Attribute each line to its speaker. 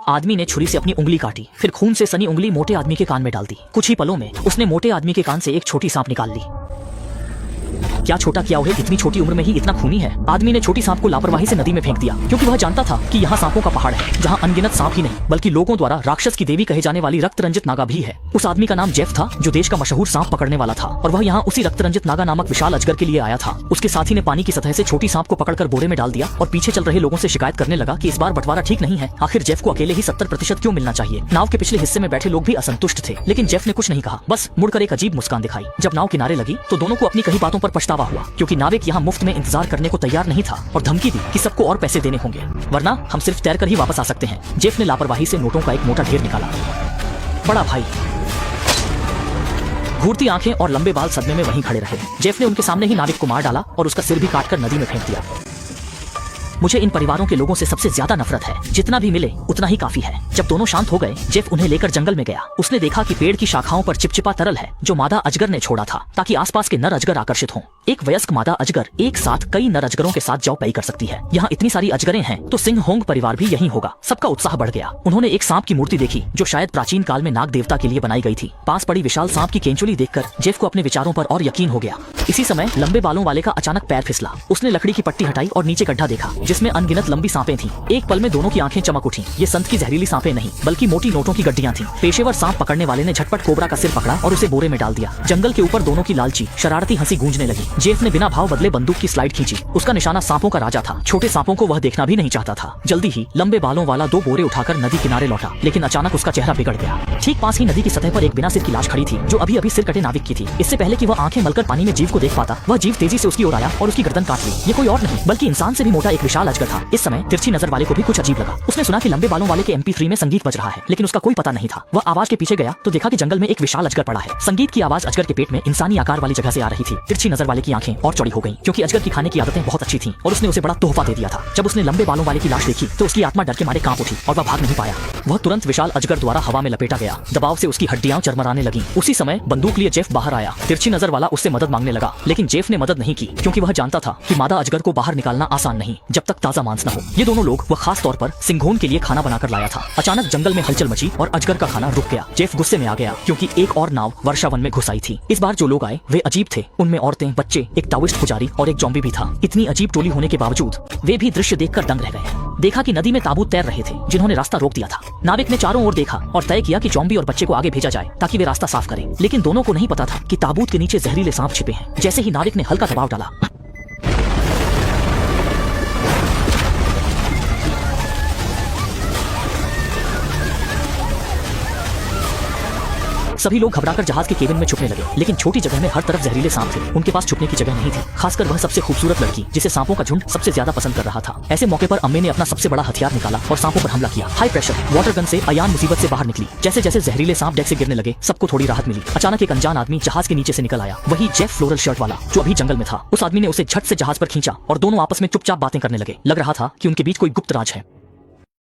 Speaker 1: आदमी ने छुरी से अपनी उंगली काटी, फिर खून से सनी उंगली मोटे आदमी के कान में डाल दी। कुछ ही पलों में उसने मोटे आदमी के कान से एक छोटी सांप निकाल ली। क्या छोटा किया उन्हें इतनी छोटी उम्र में ही इतना खूनी है। आदमी ने छोटी सांप को लापरवाही से नदी में फेंक दिया, क्योंकि वह जानता था कि यहाँ सांपों का पहाड़ है, जहाँ अनगिनत सांप ही नहीं बल्कि लोगों द्वारा राक्षस की देवी कहे जाने वाली रक्त रंजित नागा भी है। उस आदमी का नाम जेफ था, जो देश का मशहूर सांप पकड़ने वाला था, और वह यहाँ उसी रक्त रंजित नागा नामक विशाल अजगर के लिए आया था। उसके साथी ने पानी की सतह से छोटी सांप को पकड़कर बोरे में डाल दिया और पीछे चल रहे लोगों से शिकायत करने लगा कि इस बार बंटवारा ठीक नहीं है। आखिर जेफ को अकेले ही 70% क्यों मिलना चाहिए। नाव के पिछले हिस्से में बैठे लोग भी असंतुष्ट थे, लेकिन जेफ ने कुछ नहीं कहा, बस मुड़कर एक अजीब मुस्कान दिखाई। जब नाव किनारे लगी तो दोनों को अपनी कही बातों पर पछतावा हुआ, क्योंकि नाविक यहाँ मुफ्त में इंतजार करने को तैयार नहीं था और धमकी दी कि सबको और पैसे देने होंगे, वरना हम सिर्फ तैरकर ही वापस आ सकते हैं। जेफ ने लापरवाही से नोटों का एक मोटा ढेर निकाला। बड़ा भाई, घूरती आंखें और लंबे बाल सदमे में वहीं खड़े रहे। जेफ ने उनके सामने ही नाविक को मार डाला और उसका सिर भी काटकर नदी में फेंक दिया। मुझे इन परिवारों के लोगों से सबसे ज्यादा नफरत है, जितना भी मिले उतना ही काफी है। जब दोनों शांत हो गए, जेफ उन्हें लेकर जंगल में गया। उसने देखा कि पेड़ की शाखाओं पर चिपचिपा तरल है, जो मादा अजगर ने छोड़ा था, ताकि आसपास के नर अजगर आकर्षित हों। एक वयस्क मादा अजगर एक साथ कई नर अजगरों के साथ जौ पई कर सकती है। यहाँ इतनी सारी अजगरें हैं तो सिंह होंग परिवार भी यहीं होगा। सबका उत्साह बढ़ गया। उन्होंने एक सांप की मूर्ति देखी, जो शायद प्राचीन काल में नाग देवता के लिए बनाई गई थी। पास पड़ी विशाल सांप की केंचुली देखकर जेफ को अपने विचारों पर और यकीन हो गया। इसी समय लंबे बालों वाले का अचानक पैर फिसला। उसने लकड़ी की पट्टी हटाई और नीचे गड्ढा देखा, जिसमें अनगिनत लंबी सांपें थीं। एक पल में दोनों की आंखें चमक उठी। ये संत की जहरीली सांपें नहीं, बल्कि मोटी नोटों की गड्डियां थीं। पेशेवर सांप पकड़ने वाले ने झटपट कोबरा का सिर पकड़ा और उसे बोरे में डाल दिया। जंगल के ऊपर दोनों की लालची शरारती हंसी गूंजने लगी। जेफ ने बिना भाव बदले बंदूक की स्लाइड खींची। उसका निशाना सांपों का राजा था। छोटे सांपों को वह देखना भी नहीं चाहता था। जल्दी ही लंबे बालों वाला 2 बोरे उठाकर नदी किनारे लौटा, लेकिन अचानक उसका चेहरा बिगड़ गया। ठीक पास ही नदी की सतह पर एक बिना सिर की लाश खड़ी थी, जो अभी अभी सिर कटे नाविक की थी। इससे पहले कि वह आंखें मलकर पानी में जीव को देख पाता, वह जीव तेजी से उसकी ओर आया और उसकी गर्दन काट ली। ये कोई और नहीं बल्कि इंसान से भी मोटा एक विशाल अजगर था। इस समय तिरछी नजर वाले को भी कुछ अजीब लगा। उसने सुना कि लंबे बालों वाले के MP3 में संगीत बज रहा है, लेकिन उसका कोई पता नहीं था। वह आवाज के पीछे गया तो देखा कि जंगल में एक विशाल अजगर पड़ा है। संगीत की आवाज अजगर के पेट में इंसानी आकार वाली जगह से आ रही थी। तिरछी नजर वाले की आंखें और चौड़ी हो गईं, क्योंकि अजगर की खाने की आदतें बहुत अच्छी थीं और उसने उसे बड़ा तोहफा दे दिया था। जब उसने लंबे बालों वाले की लाश देखी तो उसकी आत्मा डर के मारे कांप उठी और वह भाग नहीं पाया। वह तुरंत विशाल अजगर द्वारा हवा में लपेटा गया। दबाव से उसकी हड्डियां चरमराने लगीं। उसी समय बंदूक लिए जेफ बाहर आया। तिरछी नजर वाला उससे मदद मांगने लगा, लेकिन जेफ ने मदद नहीं की, क्योंकि वह जानता था कि मादा अजगर को बाहर निकालना आसान नहीं, जब तक ताजा मांस न हो। ये दोनों लोग वह खास तौर पर सिंघोन के लिए खाना बनाकर लाया था। अचानक जंगल में हलचल मची और अजगर का खाना रुक गया। जेफ गुस्से में आ गया, क्योंकि एक और नाव वर्षावन में घुस आई थी। इस बार जो लोग आए वे अजीब थे। उनमें औरतें, बच्चे, एक ताओइस्ट पुजारी और एक जॉम्बी भी था। इतनी अजीब टोली होने के बावजूद वे भी दृश्य देखकर दंग रह गए। देखा कि नदी में ताबूत तैर रहे थे, जिन्होंने रास्ता रोक दिया था। नाविक ने चारों ओर देखा और तय किया कि जॉम्बी और बच्चे को आगे भेजा जाए, ताकि वे रास्ता साफ करें। लेकिन दोनों को नहीं पता था कि ताबूत के नीचे जहरीले सांप छिपे हैं। जैसे ही नाविक ने हल्का दबाव डाला, सभी लोग घबराकर जहाज के केबिन में छुपने लगे। लेकिन छोटी जगह में हर तरफ जहरीले सांप थे। उनके पास छुपने की जगह नहीं थी, खासकर वह सबसे खूबसूरत लड़की, जिसे सांपों का झुंड सबसे ज्यादा पसंद कर रहा था। ऐसे मौके पर अम्मे ने अपना सबसे बड़ा हथियार निकाला और सांपों पर हमला किया। हाई प्रेशर वाटर गन से अयान मुसीबत से बाहर निकली। जैसे जैसे जहरीले सांप डेक से गिरने लगे, सबको थोड़ी राहत मिली। अचानक एक अनजान आदमी जहाज के नीचे से निकल आया, वही जेफ फ्लोरल शर्ट वाला, जो अभी जंगल में था। उस आदमी ने उसे झट से जहाज पर खींचा और दोनों आपस में चुपचाप बातें करने लगे। लग रहा था कि उनके बीच कोई गुप्त राज है।